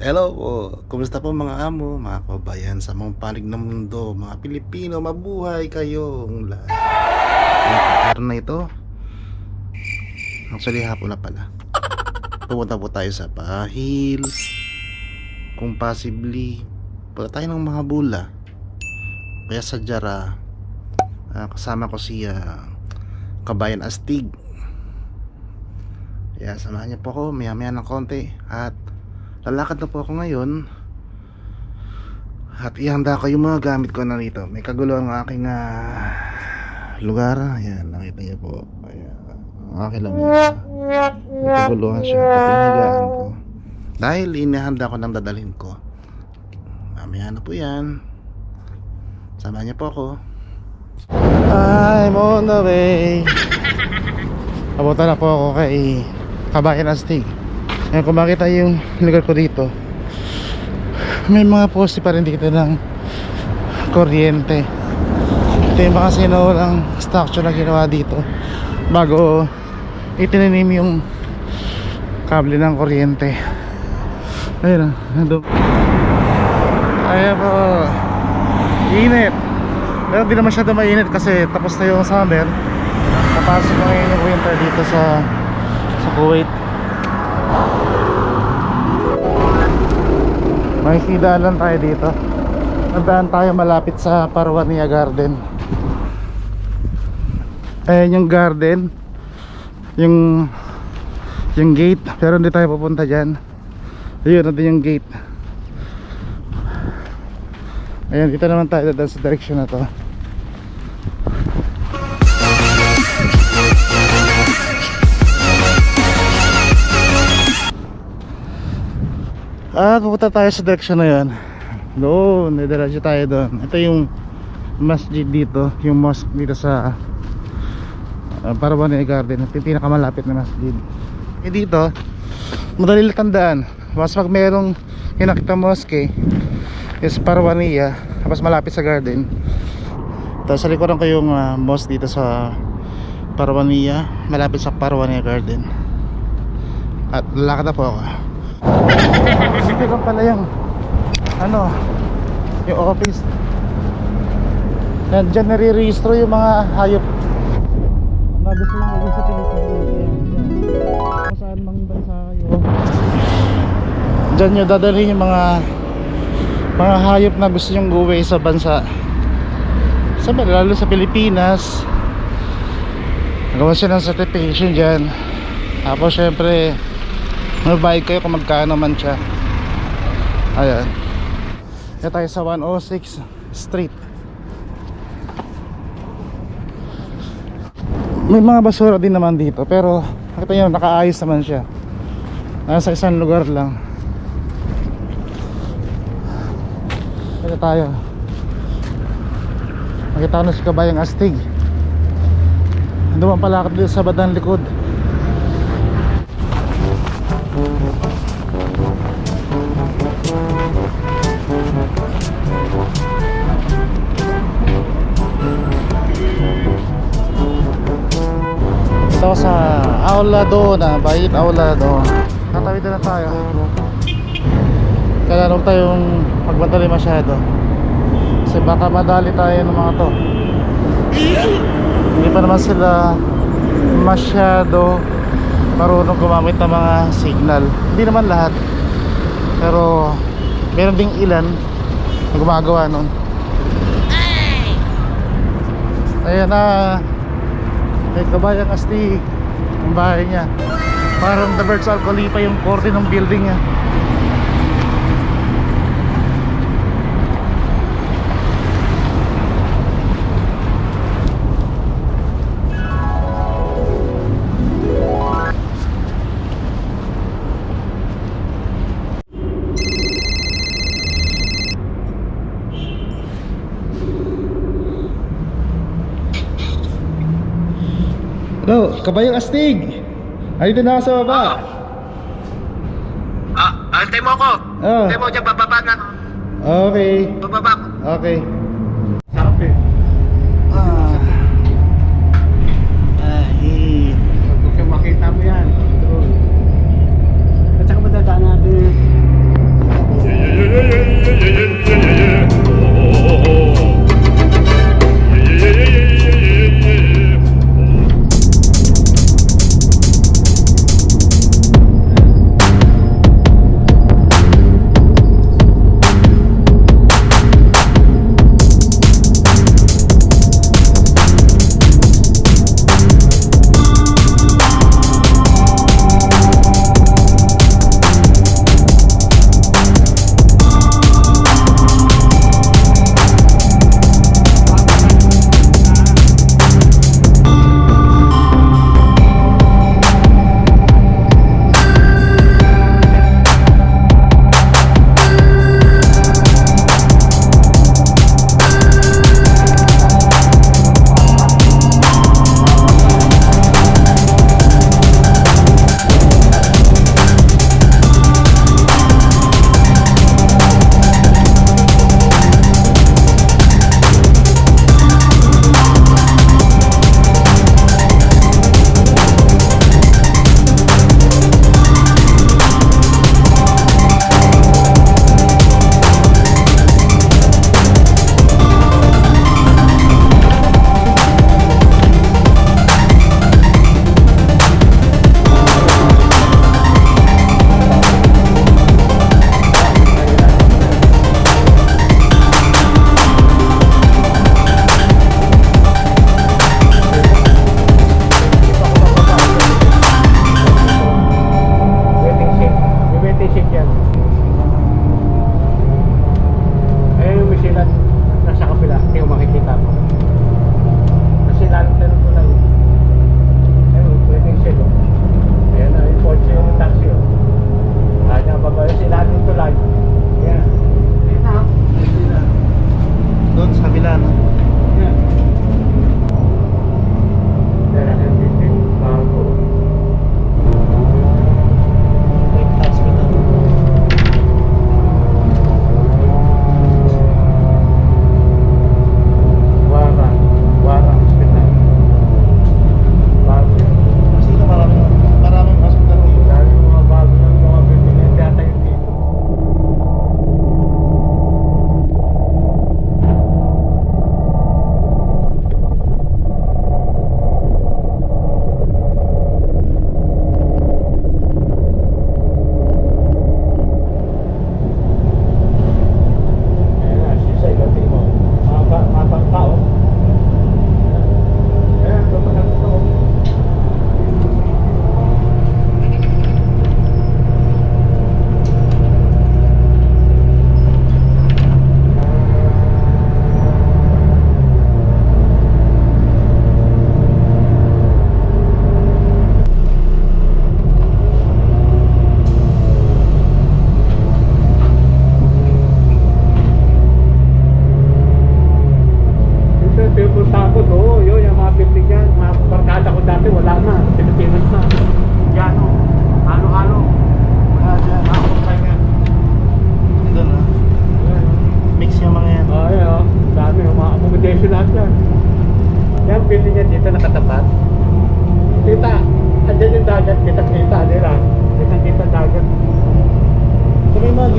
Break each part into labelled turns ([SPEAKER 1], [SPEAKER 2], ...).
[SPEAKER 1] Hello po, kumusta po mga amo, mga kababayan sa mga panig ng mundo, mga Pilipino, mabuhay kayong lahat. Araw na ito, actually hapon na pala. Pupunta po tayo sa Pahil, kung possibly, punta tayo ng mga bula. Kaya sa Jara, kasama ko si Kabayan Astig. Kaya samahan niyo po ako, maya maya ng konti. At lalakad na po ako ngayon. At ihanda ko yung mga gamit ko na rito. May kagulo ang aking lugar. Ayan, nakita niyo po. Ayan, ang aking lamesa. May kaguluhan siya. Pagpinigaan ko dahil inihanda ko ng dadalhin ko. Mamaya na po yan. Samahan niyo po ako. I'm on the way. Papunta na po ako kay Kabayan Astig. Ngayon, kung makita yung lugar ko dito, may mga poste pa rin dito ng kuryente. Ito yung mga sinulang structure na ginawa dito bago itinanim yung kable ng kuryente. Ayun na, nandun. Ayan po, init. Pero di na masyado mainit kasi tapos na yung summer. Napasok na ngayon yung winter dito sa Kuwait. Makikidaan lang tayo dito. Nandaan tayo malapit sa Parwania Garden. Ayan yung garden, yung gate. Pero hindi tayo pupunta dyan. Ayun, nandun yung gate. Ayan, dito naman tayo dadaan sa direction na to. Pupunta tayo sa direction na yan. Doon, didiretso tayo doon. Ito yung masjid dito, yung mosque dito sa Parwania Garden. Ito yung pinakamalapit na masjid. Dito, madali lang tandaan. Mas pag merong kinakita mosque is Parwania, tapos malapit sa garden. Tapos sa likuran ko yung mosque dito sa Parwania, malapit sa Parwania Garden. At lalakad na po ako. Dito lang pala yung yung office. Diyan nare-registro yung mga hayop na gusto yung uwi sa Pilipinas. Kung saan mang bansa kayo, diyan nyo dadalhin yung mga hayop na gusto yung uwi sa bansa. Lalo sa Pilipinas, nagawa siya ng certification dyan. Tapos syempre mabayad kayo kung magkano man siya. Ayan, kaya tayo sa 106 Street. May mga basura din naman dito, pero nakita nyo, nakaayos naman siya. Nasa isang lugar lang. Kaya tayo, nakita ko na si Kabayang Astig. Doon pala ako dito sa badang likod. Ito sa Aula Dona, Bait Aula Dona. Tatawid na tayo. Kaya huwag tayong magmadali masyado, kasi baka madali tayo ng mga to. Hindi pa naman sila masyado marunong gumamit ng mga signal. Hindi naman lahat, pero meron ding ilan na gumagawa nun. Ayan na, may Kabayang Astig ang bahay niya. Parang the Burj Al Khalifa yung korte ng building niya. Hello, Kabayang Astig. Andito na ako sa baba.
[SPEAKER 2] Antay mo ako. Antay mo dyan, bababa na.
[SPEAKER 1] Okay.
[SPEAKER 2] Bababa.
[SPEAKER 1] Okay.
[SPEAKER 2] Sarap eh.
[SPEAKER 1] Ay.
[SPEAKER 2] Kung makita mo yan. At saka madadaan natin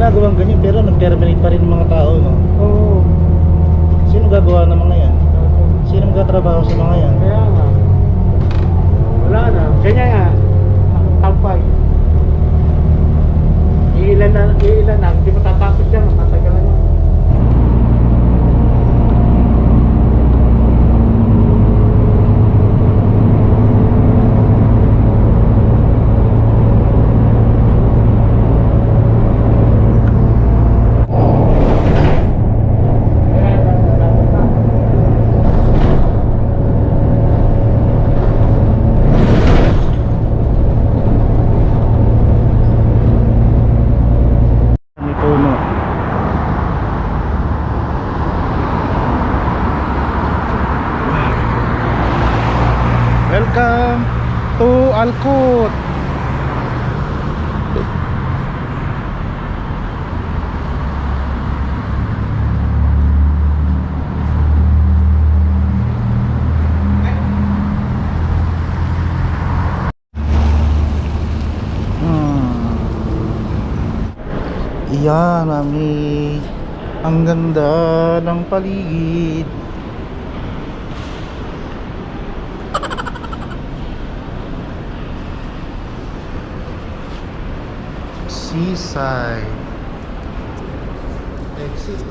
[SPEAKER 1] ginagawang ganyan pero nag-terminate pa rin ng mga tao, no?
[SPEAKER 3] Oo.
[SPEAKER 1] Sino gagawa ng mga yan? Sino magtatrabaho sa mga yan?
[SPEAKER 3] Kaya nga. Wala na. Kanya nga. Tampay. Iilan na. Hindi matatapos yan. Matatagal na.
[SPEAKER 1] May puno. Welcome to Alcott. Iyan, mami. Ang ganda ng paligid. Seaside. Exit.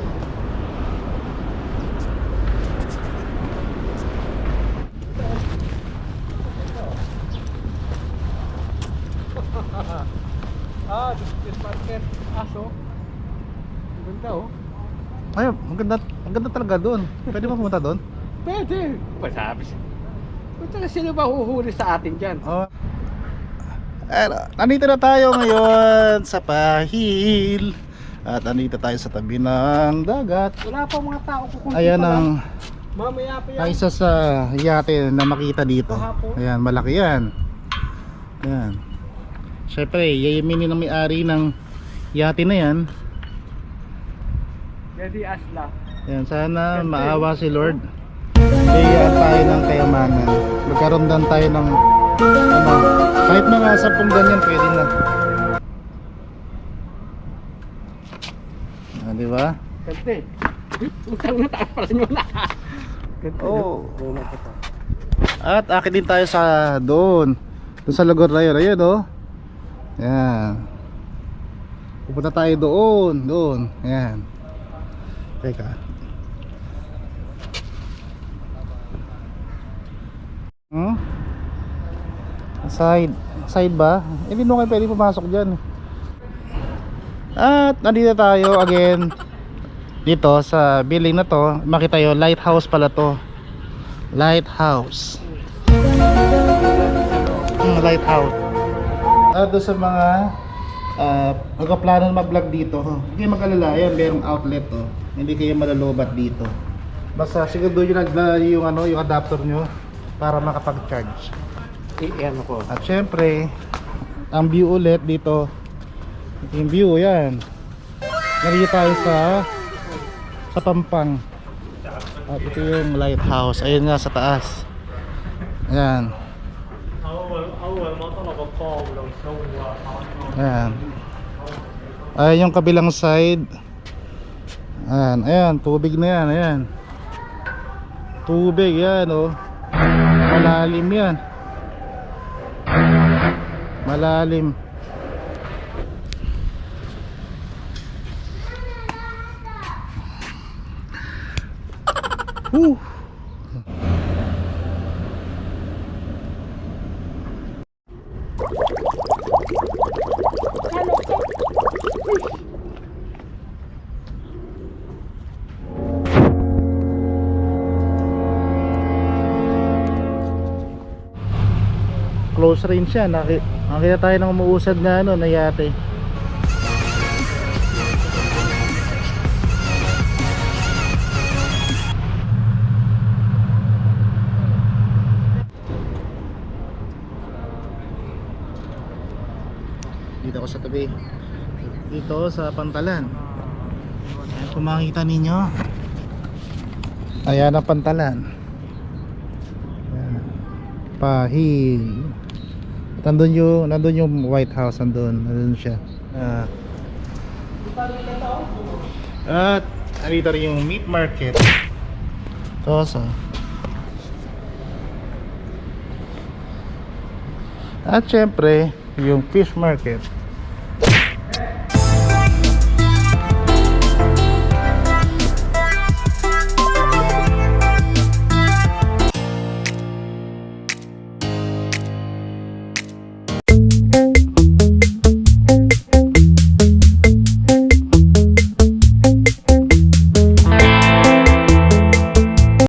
[SPEAKER 3] This market. Aso. Ang ganda oh.
[SPEAKER 1] Ay, ang ganda talaga doon. Pwede ba pumunta doon?
[SPEAKER 3] Pwede. Pasabi siya. Kung sino ba huhuli sa atin dyan?
[SPEAKER 1] Oh. Nandito na tayo ngayon sa Pahil. At nandito tayo sa tabi ng dagat.
[SPEAKER 3] Wala pa mga tao kukunti
[SPEAKER 1] Ayan
[SPEAKER 3] pa lang.
[SPEAKER 1] ang
[SPEAKER 3] Mamaya pa yan.
[SPEAKER 1] isa sa yate na makita dito.
[SPEAKER 3] Kahapon.
[SPEAKER 1] Ayan, malaki yan. Ayan. Siyempre, yayaminin ng may-ari ng yate na yan.
[SPEAKER 3] Jadi Asla.
[SPEAKER 1] Ayan, sana maawa si Lord. Bigyan tayo ng kayamanan. Magkaroon din tayo ng ano, kahit mga 10 ganyan pwede na. Ah, di ba?
[SPEAKER 3] Ganda eh. Utang na tayo para nyo na. Ganda.
[SPEAKER 1] Oo.
[SPEAKER 3] Wala pa to.
[SPEAKER 1] At akit din tayo sa doon sa lugar na yun. Ayun oh. Ayan. Pupunta tayo doon. Ayan. Teka. Side ba? Hindi mo kayo pwede pumasok dyan. At nandito tayo again dito sa building na to. Makita yun, lighthouse pala to. Lighthouse. Lighthouse. Doon sa mga magkaplano mag-vlog dito, hindi kayo mag-alala, yan merong outlet to. Hindi kayo malalobat dito. Basta siguro yung yung adapter nyo para makapag-charge.
[SPEAKER 3] Ano ko.
[SPEAKER 1] At syempre, ang view ulit dito. Yung view yan. Nandito tayo sa Pampang. At ito yung lighthouse. Ayun nga sa taas. Ayan. Ayan. Ayan yung kabilang side. Ayan, tubig na yan. Ayan. Tubig yan oh. Malalim yan. Malalim. Close range yan. Nakita tayo ng umuusad na na yate. Dito ako sa tabi. Dito sa Pantalan. Ayan, kung makikita ninyo. Ayan ang Pantalan. Ayan. Pahil. Nandun yung White House, nandun siya. At andito rin yung meat market. Tosa. At syempre, yung fish market.